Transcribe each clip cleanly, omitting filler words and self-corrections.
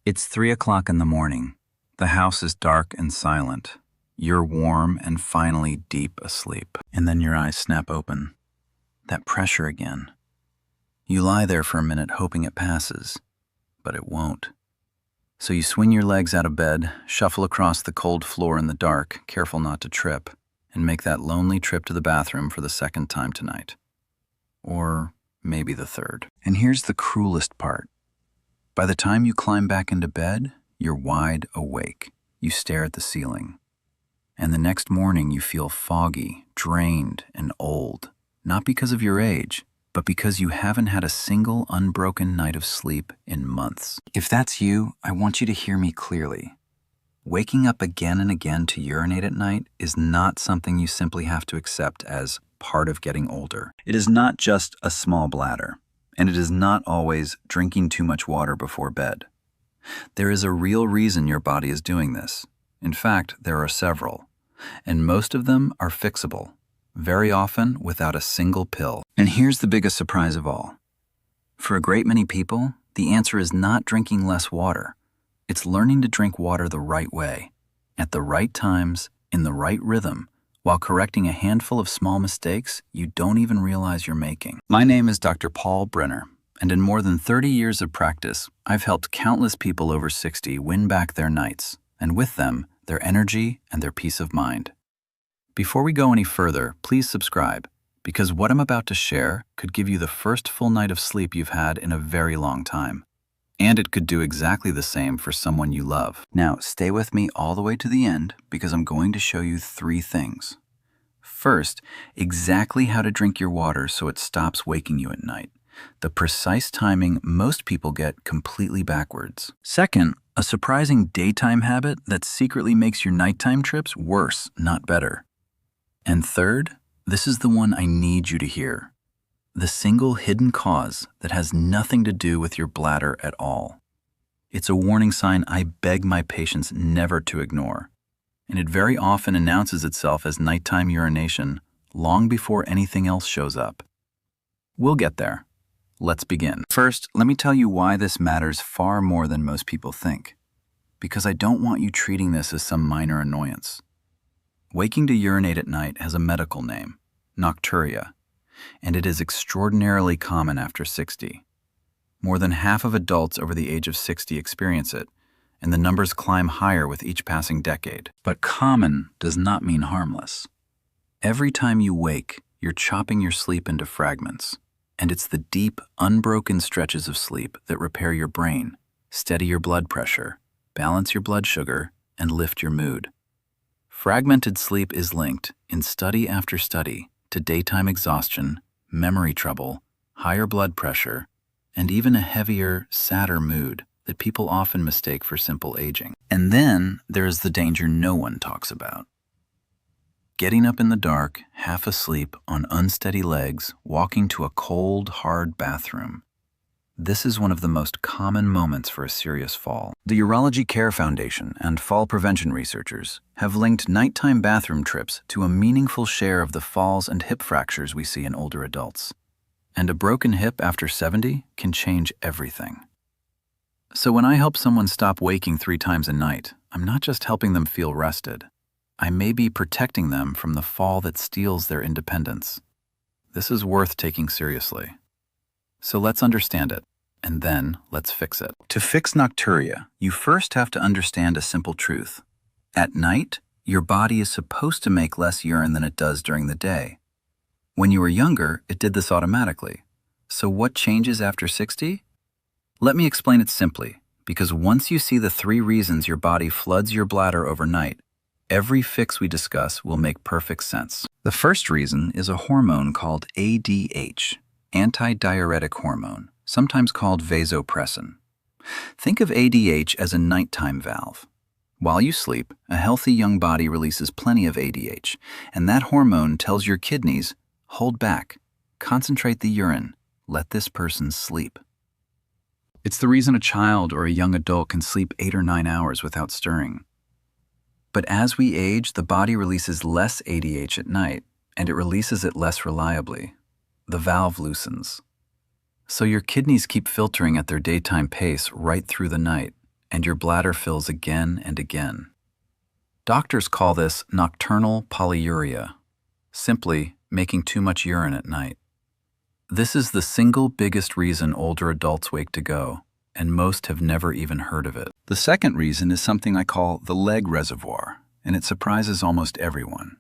It's 3 o'clock in the morning. The house is dark and silent. You're warm and finally deep asleep. And then your eyes snap open. That pressure again. You lie there for a minute hoping it passes, but it won't. So you swing your legs out of bed, shuffle across the cold floor in the dark, careful not to trip, and make that lonely trip to the bathroom for the second time tonight. Or maybe the third. And here's the cruelest part. By the time you climb back into bed, you're wide awake. You stare at the ceiling. And the next morning you feel foggy, drained, and old. Not because of your age, but because you haven't had a single unbroken night of sleep in months. If that's you, I want you to hear me clearly. Waking up again and again to urinate at night is not something you simply have to accept as part of getting older. It is not just a small bladder, and it is not always drinking too much water before bed. There is a real reason your body is doing this. In fact, there are several, and most of them are fixable, very often without a single pill. And here's the biggest surprise of all. For a great many people, the answer is not drinking less water. It's learning to drink water the right way, at the right times, in the right rhythm, while correcting a handful of small mistakes you don't even realize you're making. My name is Dr. Paul Brenner, and in more than 30 years of practice, I've helped countless people over 60 win back their nights, and with them, their energy and their peace of mind. Before we go any further, please subscribe, because what I'm about to share could give you the first full night of sleep you've had in a very long time. And it could do exactly the same for someone you love. Now, stay with me all the way to the end, because I'm going to show you 3 things. First, exactly how to drink your water so it stops waking you at night. The precise timing most people get completely backwards. Second, a surprising daytime habit that secretly makes your nighttime trips worse, not better. And third, this is the one I need you to hear. The single hidden cause that has nothing to do with your bladder at all. It's a warning sign I beg my patients never to ignore, and it very often announces itself as nighttime urination long before anything else shows up. We'll get there. Let's begin. First, let me tell you why this matters far more than most people think, because I don't want you treating this as some minor annoyance. Waking to urinate at night has a medical name, nocturia, and it is extraordinarily common after 60. More than half of adults over the age of 60 experience it, and the numbers climb higher with each passing decade. But common does not mean harmless. Every time you wake, you're chopping your sleep into fragments, and it's the deep, unbroken stretches of sleep that repair your brain, steady your blood pressure, balance your blood sugar, and lift your mood. Fragmented sleep is linked, in study after study, to daytime exhaustion, memory trouble, higher blood pressure, and even a heavier, sadder mood that people often mistake for simple aging. And then there's the danger no one talks about. Getting up in the dark, half asleep, on unsteady legs, walking to a cold, hard bathroom. This is one of the most common moments for a serious fall. The Urology Care Foundation and fall prevention researchers have linked nighttime bathroom trips to a meaningful share of the falls and hip fractures we see in older adults. And a broken hip after 70 can change everything. So when I help someone stop waking 3 times a night, I'm not just helping them feel rested. I may be protecting them from the fall that steals their independence. This is worth taking seriously. So let's understand it, and then let's fix it. To fix nocturia, you first have to understand a simple truth. At night, your body is supposed to make less urine than it does during the day. When you were younger, it did this automatically. So what changes after 60? Let me explain it simply, because once you see the 3 reasons your body floods your bladder overnight, every fix we discuss will make perfect sense. The first reason is a hormone called ADH, antidiuretic hormone, sometimes called vasopressin. Think of ADH as a nighttime valve. While you sleep, a healthy young body releases plenty of ADH, and that hormone tells your kidneys, hold back, concentrate the urine, let this person sleep. It's the reason a child or a young adult can sleep 8 or 9 hours without stirring. But as we age, the body releases less ADH at night, and it releases it less reliably. The valve loosens. So your kidneys keep filtering at their daytime pace right through the night, and your bladder fills again and again. Doctors call this nocturnal polyuria, simply making too much urine at night. This is the single biggest reason older adults wake to go, and most have never even heard of it. The second reason is something I call the leg reservoir, and it surprises almost everyone.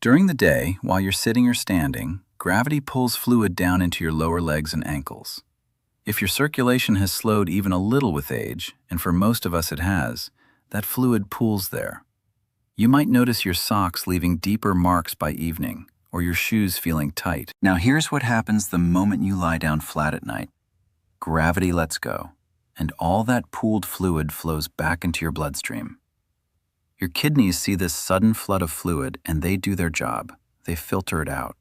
During the day, while you're sitting or standing, gravity pulls fluid down into your lower legs and ankles. If your circulation has slowed even a little with age, and for most of us it has, that fluid pools there. You might notice your socks leaving deeper marks by evening, or your shoes feeling tight. Now here's what happens the moment you lie down flat at night. Gravity lets go, and all that pooled fluid flows back into your bloodstream. Your kidneys see this sudden flood of fluid, and they do their job. They filter it out.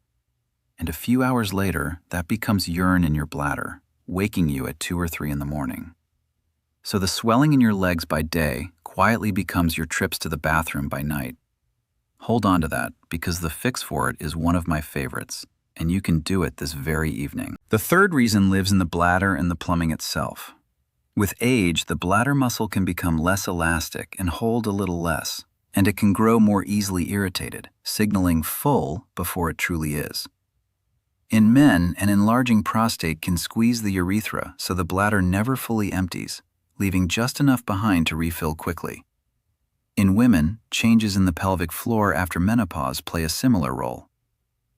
And a few hours later, that becomes urine in your bladder, waking you at 2 or 3 in the morning. So the swelling in your legs by day quietly becomes your trips to the bathroom by night. Hold on to that, because the fix for it is one of my favorites, and you can do it this very evening. The third reason lives in the bladder and the plumbing itself. With age, the bladder muscle can become less elastic and hold a little less, and it can grow more easily irritated, signaling full before it truly is. In men, an enlarging prostate can squeeze the urethra so the bladder never fully empties, leaving just enough behind to refill quickly. In women, changes in the pelvic floor after menopause play a similar role.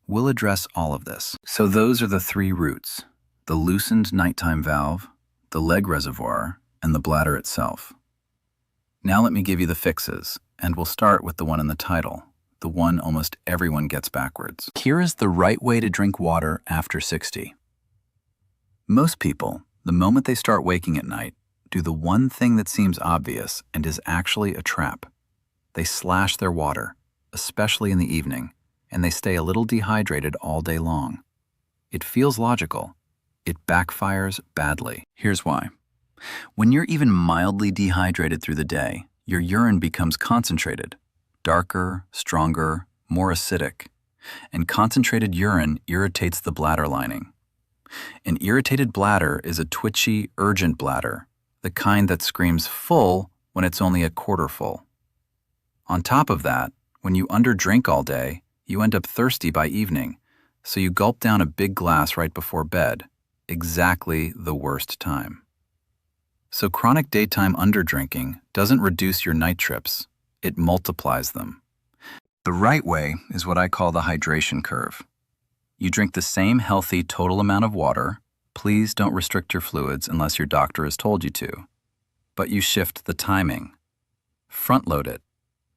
We'll address all of this. So those are the 3 roots: the loosened nighttime valve, the leg reservoir, and the bladder itself. Now let me give you the fixes, and we'll start with the one in the title, the one almost everyone gets backwards. Here is the right way to drink water after 60. Most people, the moment they start waking at night, do the one thing that seems obvious and is actually a trap. They slash their water, especially in the evening, and they stay a little dehydrated all day long. It feels logical. It backfires badly. Here's why. When you're even mildly dehydrated through the day, your urine becomes concentrated, darker, stronger, more acidic, and concentrated urine irritates the bladder lining. An irritated bladder is a twitchy, urgent bladder, the kind that screams full when it's only a quarter full. On top of that, when you underdrink all day, you end up thirsty by evening, so you gulp down a big glass right before bed, exactly the worst time. So chronic daytime underdrinking doesn't reduce your night trips, it multiplies them. The right way is what I call the hydration curve. You drink the same healthy total amount of water. Please don't restrict your fluids unless your doctor has told you to. But you shift the timing. Front load it.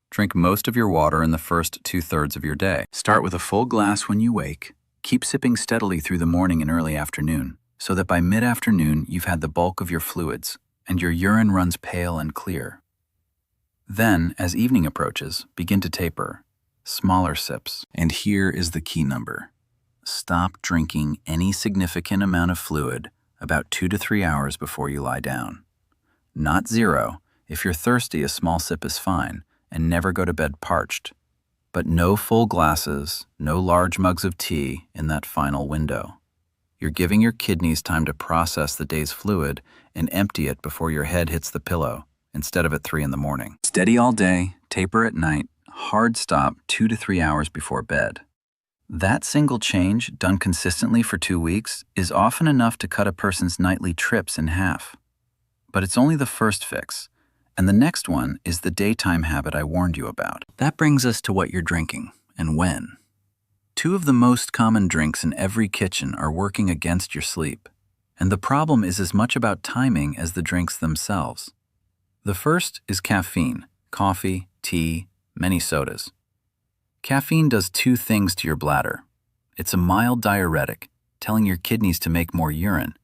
Drink most of your water in the first 2/3 of your day. Start with a full glass when you wake. Keep sipping steadily through the morning and early afternoon, so that by mid-afternoon you've had the bulk of your fluids, and your urine runs pale and clear. Then, as evening approaches, begin to taper. Smaller sips. And here is the key number. Stop drinking any significant amount of fluid about 2 to 3 hours before you lie down. Not 0. If you're thirsty, a small sip is fine, and never go to bed parched. But no full glasses, no large mugs of tea in that final window. You're giving your kidneys time to process the day's fluid and empty it before your head hits the pillow, instead of at 3 in the morning. Steady all day, taper at night, hard stop 2 to 3 hours before bed. That single change, done consistently for 2 weeks, is often enough to cut a person's nightly trips in half. But it's only the first fix, and the next one is the daytime habit I warned you about. That brings us to what you're drinking, and when. 2 of the most common drinks in every kitchen are working against your sleep, and the problem is as much about timing as the drinks themselves. The first is caffeine, coffee, tea, many sodas. Caffeine does 2 things to your bladder. It's a mild diuretic, telling your kidneys to make more urine,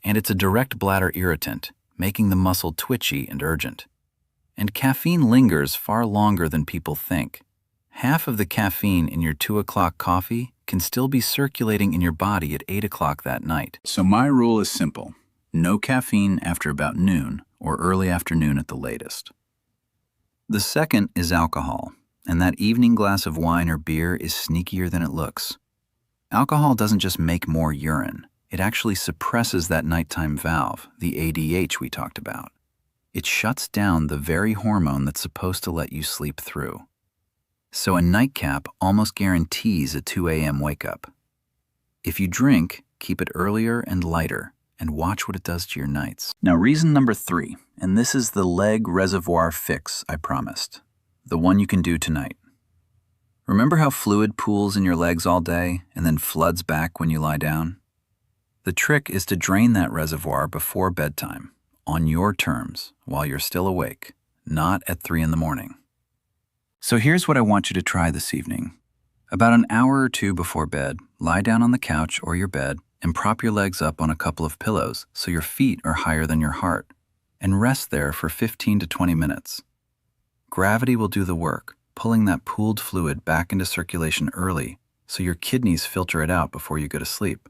and it's a direct bladder irritant, making the muscle twitchy and urgent. And caffeine lingers far longer than people think. Half of the caffeine in your 2 o'clock coffee can still be circulating in your body at 8 o'clock that night. So my rule is simple. No caffeine after about noon or early afternoon at the latest. The second is alcohol, and that evening glass of wine or beer is sneakier than it looks. Alcohol doesn't just make more urine. It actually suppresses that nighttime valve, the ADH we talked about. It shuts down the very hormone that's supposed to let you sleep through. So a nightcap almost guarantees a 2 a.m. wake-up. If you drink, keep it earlier and lighter, and watch what it does to your nights. Now, reason number 3, and this is the leg reservoir fix I promised, the one you can do tonight. Remember how fluid pools in your legs all day and then floods back when you lie down? The trick is to drain that reservoir before bedtime, on your terms, while you're still awake, not at 3 in the morning. So here's what I want you to try this evening. About an hour or 2 before bed, lie down on the couch or your bed and prop your legs up on a couple of pillows so your feet are higher than your heart, and rest there for 15 to 20 minutes. Gravity will do the work, pulling that pooled fluid back into circulation early so your kidneys filter it out before you go to sleep,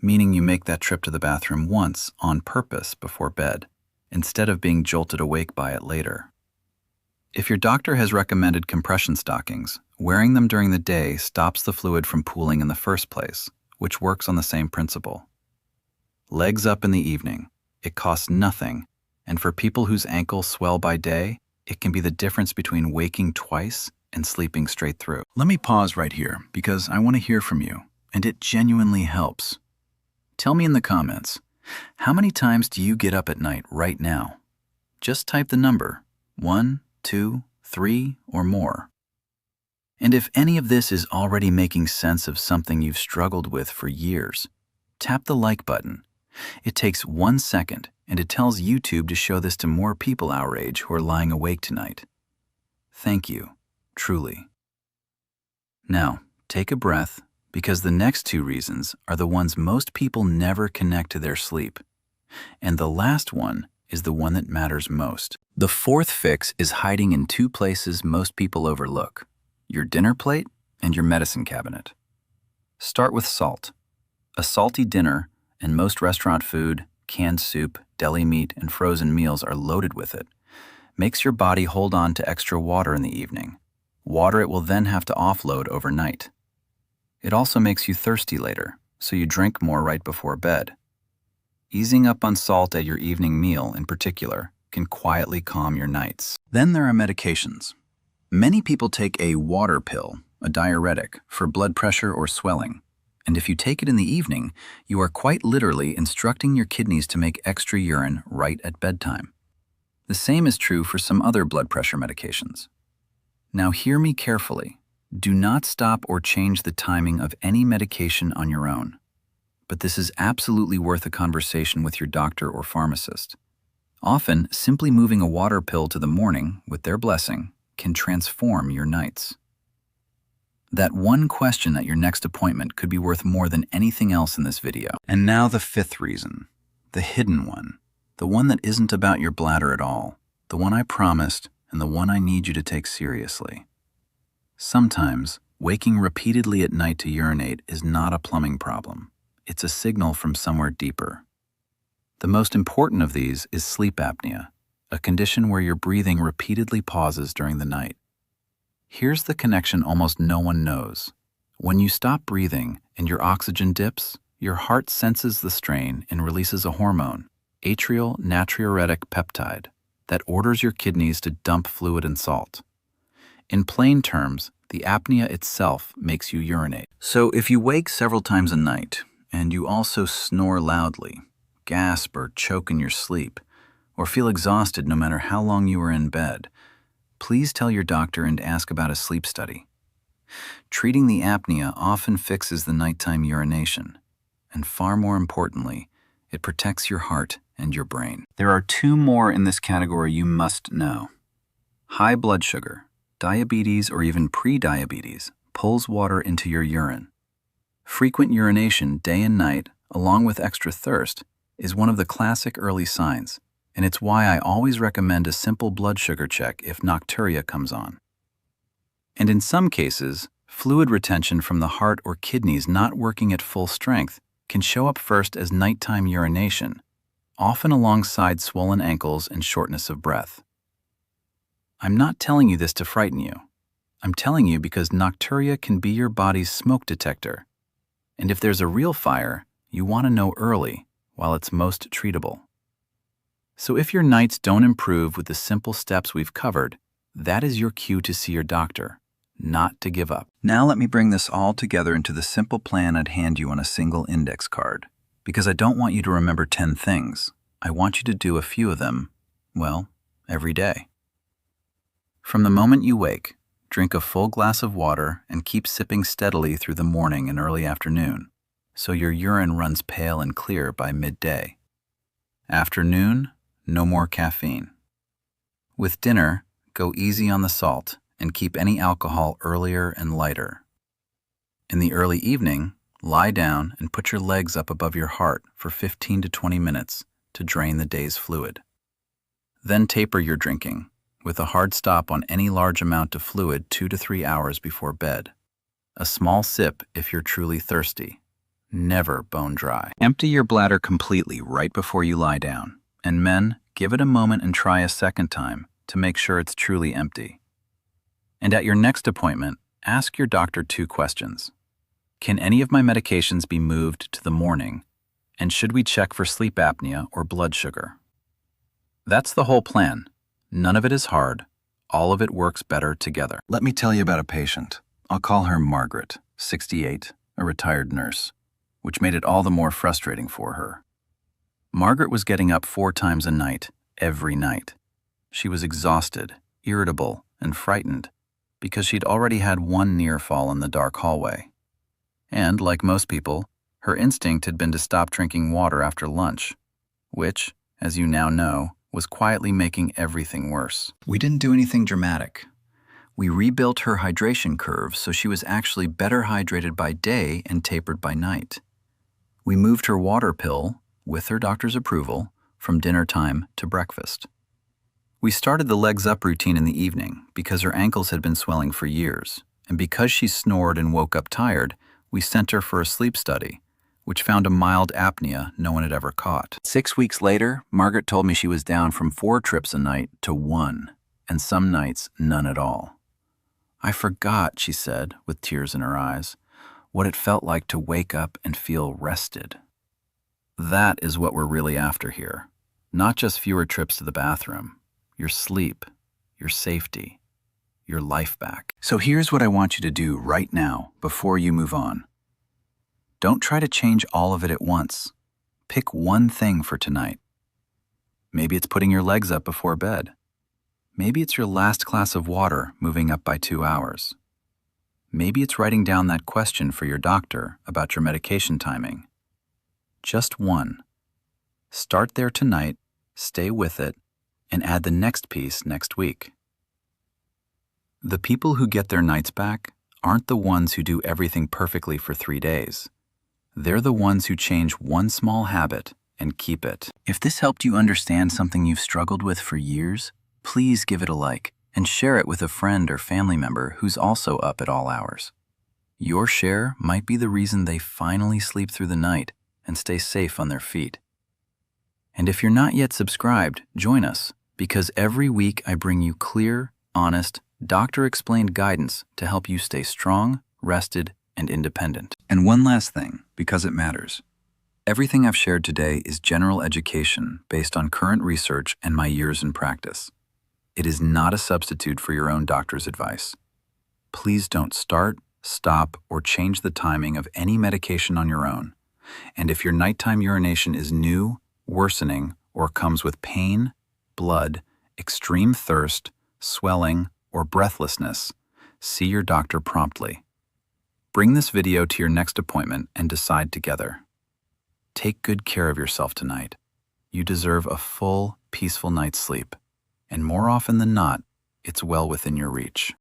meaning you make that trip to the bathroom once on purpose before bed, instead of being jolted awake by it later. If your doctor has recommended compression stockings, wearing them during the day stops the fluid from pooling in the first place, which works on the same principle. Legs up in the evening. It costs nothing, and for people whose ankles swell by day, it can be the difference between waking twice and sleeping straight through. Let me pause right here because I want to hear from you, and it genuinely helps. Tell me in the comments, how many times do you get up at night right now? Just type the number, 1, 2, 3, or more. And if any of this is already making sense of something you've struggled with for years, tap the like button. It takes 1 second, and it tells YouTube to show this to more people our age who are lying awake tonight. Thank you, truly. Now, take a breath, because the next 2 reasons are the ones most people never connect to their sleep. And the last one is the one that matters most. The 4th fix is hiding in 2 places most people overlook: your dinner plate and your medicine cabinet. Start with salt. A salty dinner, and most restaurant food, canned soup, deli meat, and frozen meals are loaded with it, makes your body hold on to extra water in the evening, water it will then have to offload overnight. It also makes you thirsty later, so you drink more right before bed. Easing up on salt at your evening meal, in particular, can quietly calm your nights. Then there are medications. Many people take a water pill, a diuretic, for blood pressure or swelling. And if you take it in the evening, you are quite literally instructing your kidneys to make extra urine right at bedtime. The same is true for some other blood pressure medications. Now hear me carefully. Do not stop or change the timing of any medication on your own. But this is absolutely worth a conversation with your doctor or pharmacist. Often, simply moving a water pill to the morning, with their blessing, can transform your nights. That one question at your next appointment could be worth more than anything else in this video. And now the 5th reason, the hidden one, the one that isn't about your bladder at all, the one I promised, and the one I need you to take seriously. Sometimes, waking repeatedly at night to urinate is not a plumbing problem. It's a signal from somewhere deeper. The most important of these is sleep apnea, a condition where your breathing repeatedly pauses during the night. Here's the connection almost no one knows. When you stop breathing and your oxygen dips, your heart senses the strain and releases a hormone, atrial natriuretic peptide, that orders your kidneys to dump fluid and salt. In plain terms, the apnea itself makes you urinate. So if you wake several times a night, and you also snore loudly, gasp or choke in your sleep, or feel exhausted no matter how long you are in bed, please tell your doctor and ask about a sleep study. Treating the apnea often fixes the nighttime urination, and far more importantly, it protects your heart and your brain. There are 2 more in this category you must know. High blood sugar, diabetes, or even pre-diabetes pulls water into your urine. Frequent urination day and night, along with extra thirst, is one of the classic early signs, and it's why I always recommend a simple blood sugar check if nocturia comes on. And in some cases, fluid retention from the heart or kidneys not working at full strength can show up first as nighttime urination, often alongside swollen ankles and shortness of breath. I'm not telling you this to frighten you. I'm telling you because nocturia can be your body's smoke detector. And if there's a real fire, you want to know early, while it's most treatable. So if your nights don't improve with the simple steps we've covered, that is your cue to see your doctor, not to give up. Now let me bring this all together into the simple plan I'd hand you on a single index card. Because I don't want you to remember 10 things. I want you to do a few of them, well, every day. From the moment you wake, drink a full glass of water and keep sipping steadily through the morning and early afternoon, so your urine runs pale and clear by midday. Afternoon, no more caffeine. With dinner, go easy on the salt and keep any alcohol earlier and lighter. In the early evening, lie down and put your legs up above your heart for 15 to 20 minutes to drain the day's fluid. Then taper your drinking, with a hard stop on any large amount of fluid 2 to 3 hours before bed. A small sip if you're truly thirsty. Never bone dry. Empty your bladder completely right before you lie down. And men, give it a moment and try a second time to make sure it's truly empty. And at your next appointment, ask your doctor 2 questions. Can any of my medications be moved to the morning? And should we check for sleep apnea or blood sugar? That's the whole plan. None of it is hard. All of it works better together. Let me tell you about a patient. I'll call her Margaret, 68, a retired nurse, which made it all the more frustrating for her. Margaret was getting up 4 times a night, every night. She was exhausted, irritable, and frightened because she'd already had 1 near fall in the dark hallway. And, like most people, her instinct had been to stop drinking water after lunch, which, as you now know, was quietly making everything worse. We didn't do anything dramatic. We rebuilt her hydration curve so she was actually better hydrated by day and tapered by night. We moved her water pill, with her doctor's approval, from dinner time to breakfast. We started the legs up routine in the evening because her ankles had been swelling for years, and because she snored and woke up tired, we sent her for a sleep study, which found a mild apnea no one had ever caught. 6 weeks later, Margaret told me she was down from 4 trips a night to 1, and some nights none at all. I forgot, she said, with tears in her eyes, what it felt like to wake up and feel rested. That is what we're really after here. Not just fewer trips to the bathroom. Your sleep, your safety, your life back. So here's what I want you to do right now before you move on. Don't try to change all of it at once. Pick one thing for tonight. Maybe it's putting your legs up before bed. Maybe it's your last glass of water moving up by 2 hours. Maybe it's writing down that question for your doctor about your medication timing. Just one. Start there tonight, stay with it, and add the next piece next week. The people who get their nights back aren't the ones who do everything perfectly for 3 days. They're the ones who change one small habit and keep it. If this helped you understand something you've struggled with for years, please give it a like and share it with a friend or family member who's also up at all hours. Your share might be the reason they finally sleep through the night and stay safe on their feet. And if you're not yet subscribed, join us, because every week I bring you clear, honest, doctor-explained guidance to help you stay strong, rested, and independent. And one last thing, because it matters. Everything I've shared today is general education based on current research and my years in practice. It is not a substitute for your own doctor's advice. Please don't start, stop, or change the timing of any medication on your own. And if your nighttime urination is new, worsening, or comes with pain, blood, extreme thirst, swelling, or breathlessness, see your doctor promptly. Bring this video to your next appointment and decide together. Take good care of yourself tonight. You deserve a full, peaceful night's sleep, and more often than not, it's well within your reach.